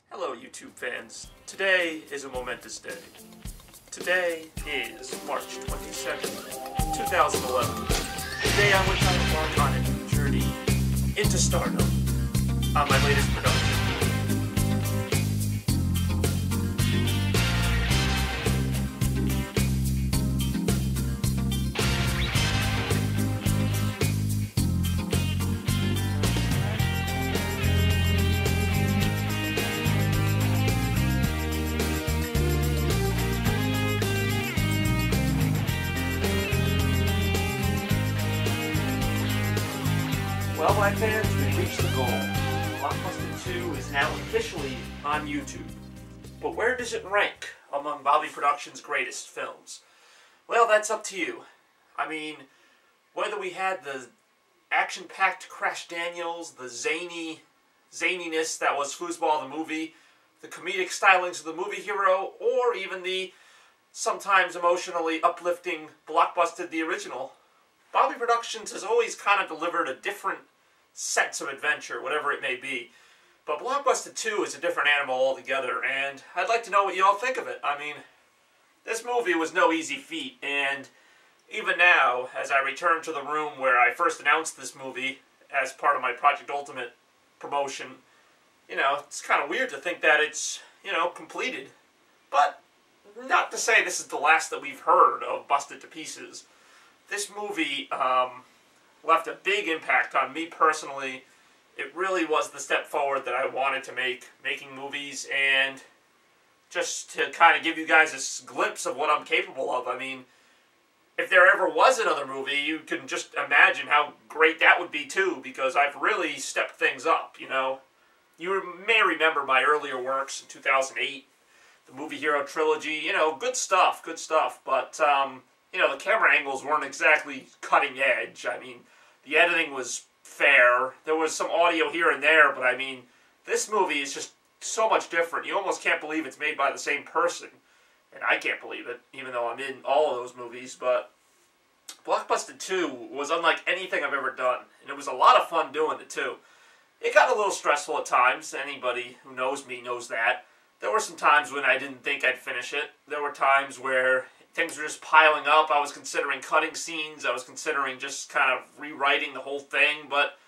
Hello YouTube fans. Today is a momentous day. Today is March 22nd, 2011. The day on which I embark on a new journey into stardom on my latest production. Well, my fans, we've reached the goal. Blockbuster 2 is now officially on YouTube. But where does it rank among Bobby Productions' greatest films? Well, that's up to you. I mean, whether we had the action-packed Crash Daniels, the zaniness that was Foosball the movie, the comedic stylings of the movie hero, or even the sometimes emotionally uplifting Blockbuster the original, Bobby Productions has always kind of delivered a different sense of adventure, whatever it may be. But Blockbuster 2 is a different animal altogether, and I'd like to know what you all think of it. I mean, this movie was no easy feat, and even now, as I return to the room where I first announced this movie as part of my Project Ultimate promotion, it's kind of weird to think that it's, completed. But not to say this is the last that we've heard of Busted to Pieces. This movie left a big impact on me personally. It really was the step forward that I wanted to make, making movies, and just to kind of give you guys a glimpse of what I'm capable of. I mean, if there ever was another movie, you can just imagine how great that would be too, because I've really stepped things up, You may remember my earlier works in 2008, the Movie Hero Trilogy, good stuff, but the camera angles weren't exactly cutting edge. I mean, the editing was fair. There was some audio here and there, but I mean, this movie is just so much different. You almost can't believe it's made by the same person. And I can't believe it, even though I'm in all of those movies. But Blockbuster 2 was unlike anything I've ever done. And it was a lot of fun doing it, too. It got a little stressful at times. Anybody who knows me knows that. There were some times when I didn't think I'd finish it. There were times where things were just piling up. I was considering cutting scenes. I was considering just kind of rewriting the whole thing, but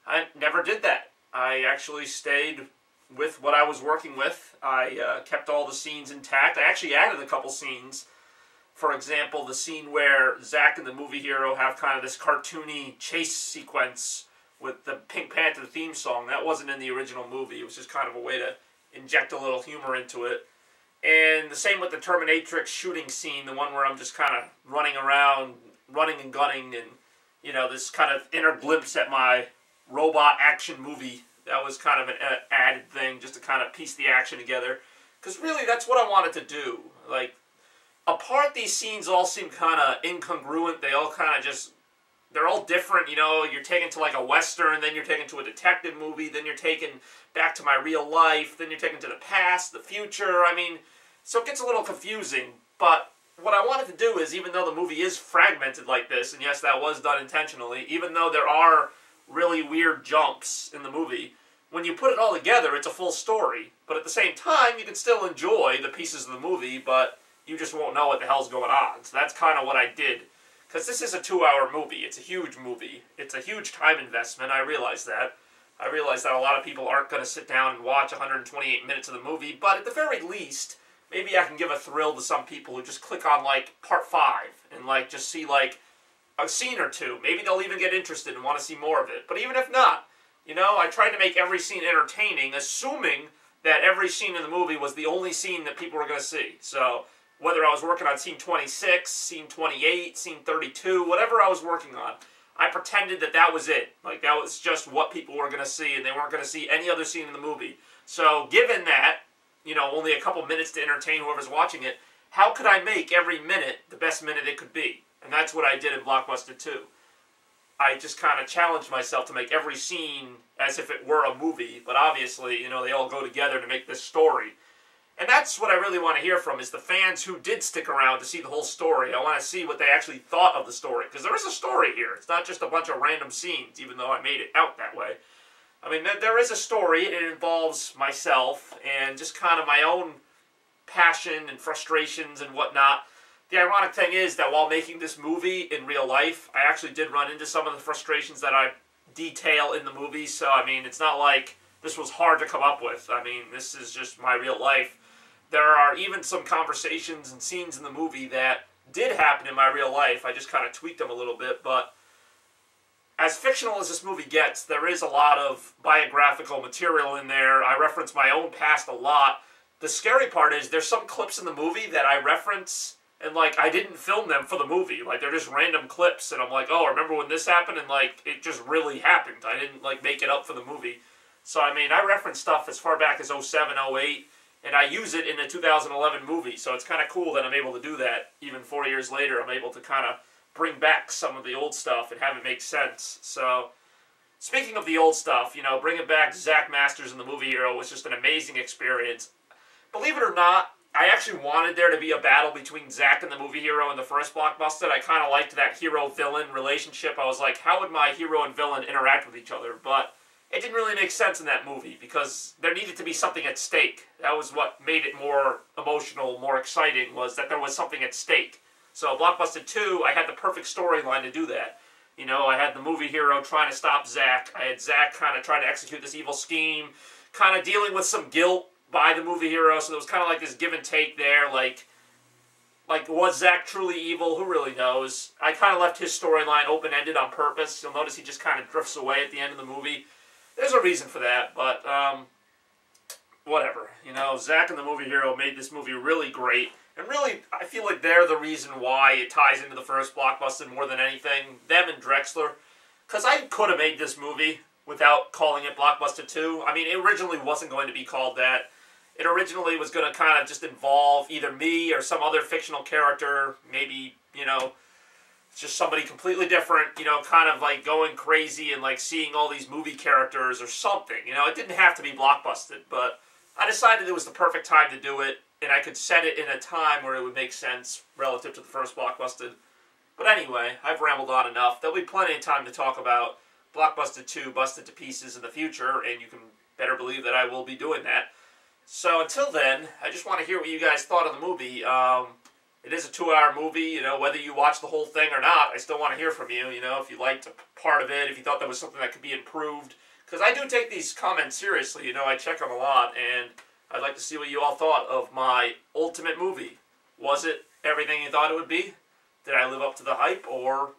I never did that. I actually stayed with what I was working with. I kept all the scenes intact. I actually added a couple scenes. For example, the scene where Zach and the movie hero have kind of this cartoony chase sequence with the Pink Panther theme song. That wasn't in the original movie. It was just kind of a way to inject a little humor into it. And the same with the Terminatrix shooting scene, the one where I'm just kind of running around, running and gunning, and, this kind of inner glimpse at my robot action movie. That was kind of an added thing, just to kind of piece the action together. Because really, that's what I wanted to do. Like, apart, these scenes all seem kind of incongruent. They all kind of just, they're all different, You're taken to like a Western, then you're taken to a detective movie, then you're taken back to my real life, then you're taken to the past, the future. I mean, so it gets a little confusing, but what I wanted to do is, even though the movie is fragmented like this, and yes, that was done intentionally, even though there are really weird jumps in the movie, when you put it all together, it's a full story. But at the same time, you can still enjoy the pieces of the movie, but you just won't know what the hell's going on. So that's kind of what I did. Because this is a 2-hour movie. It's a huge movie. It's a huge time investment. I realize that. I realize that a lot of people aren't going to sit down and watch 128 minutes of the movie, but at the very least, maybe I can give a thrill to some people who just click on, part 5 and, just see, a scene or two. Maybe they'll even get interested and want to see more of it. But even if not, I tried to make every scene entertaining, assuming that every scene in the movie was the only scene that people were going to see. So whether I was working on scene 26, scene 28, scene 32, whatever I was working on, I pretended that that was it. That was just what people were going to see, and they weren't going to see any other scene in the movie. So given that, only a couple minutes to entertain whoever's watching it, how could I make every minute the best minute it could be? And that's what I did in Blockbuster 2. I just kind of challenged myself to make every scene as if it were a movie, but obviously, they all go together to make this story. And that's what I really want to hear from, is the fans who did stick around to see the whole story. I want to see what they actually thought of the story, because there is a story here. It's not just a bunch of random scenes, even though I made it out that way. I mean, there is a story. It involves myself and just kind of my own passion and frustrations and whatnot. The ironic thing is that while making this movie in real life, I actually did run into some of the frustrations that I detail in the movie. So, I mean, it's not like this was hard to come up with. I mean, this is just my real life. There are even some conversations and scenes in the movie that did happen in my real life. I just kind of tweaked them a little bit, but as fictional as this movie gets, there is a lot of biographical material in there. I reference my own past a lot. The scary part is there's some clips in the movie that I reference, and, like, I didn't film them for the movie. Like, they're just random clips, and I'm like, oh, remember when this happened? And, like, it just really happened. I didn't, like, make it up for the movie. So, I mean, I reference stuff as far back as 07, 08, and I use it in a 2011 movie. So it's kind of cool that I'm able to do that. Even 4 years later, I'm able to kind of bring back some of the old stuff and have it make sense. So, speaking of the old stuff, you know, bringing back Zach Masters in the movie hero was just an amazing experience. Believe it or not, I actually wanted there to be a battle between Zach and the movie hero in the first Blockbuster. I kind of liked that hero-villain relationship. I was like, how would my hero and villain interact with each other? But it didn't really make sense in that movie because there needed to be something at stake. That was what made it more emotional, more exciting, was that there was something at stake. So Blockbuster 2, I had the perfect storyline to do that. You know, I had the movie hero trying to stop Zach. I had Zach kind of trying to execute this evil scheme, kind of dealing with some guilt by the movie hero, so there was kind of like this give and take there, like was Zach truly evil? Who really knows? I kind of left his storyline open-ended on purpose. You'll notice he just kind of drifts away at the end of the movie. There's a reason for that, but whatever. You know, Zach and the movie hero made this movie really great, and really, I feel like they're the reason why it ties into the first Blockbuster more than anything. Them and Drexler, because I could have made this movie without calling it Blockbuster 2. I mean, it originally wasn't going to be called that. It originally was going to kind of just involve either me or some other fictional character, maybe, you know, just somebody completely different, you know, kind of like going crazy and like seeing all these movie characters or something. You know, it didn't have to be blockbusted, but I decided it was the perfect time to do it, and I could set it in a time where it would make sense relative to the first Blockbusted. But anyway, I've rambled on enough. There'll be plenty of time to talk about Blockbuster 2 Busted to Pieces in the future, and you can better believe that I will be doing that. So until then, I just want to hear what you guys thought of the movie. It is a 2-hour movie, you know, whether you watch the whole thing or not, I still want to hear from you, you know, if you liked a part of it, if you thought there was something that could be improved. Because I do take these comments seriously, you know, I check them a lot, and I'd like to see what you all thought of my ultimate movie. Was it everything you thought it would be? Did I live up to the hype, or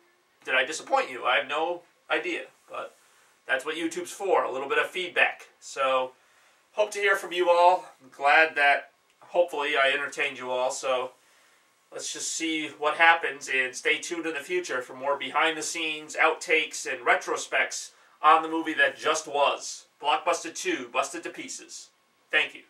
did I disappoint you? I have no idea, but that's what YouTube's for, a little bit of feedback. So, hope to hear from you all. I'm glad that, hopefully, I entertained you all, so let's just see what happens, and stay tuned in the future for more behind-the-scenes, outtakes, and retrospects on the movie that just was. Blockbuster 2, Busted to Pieces. Thank you.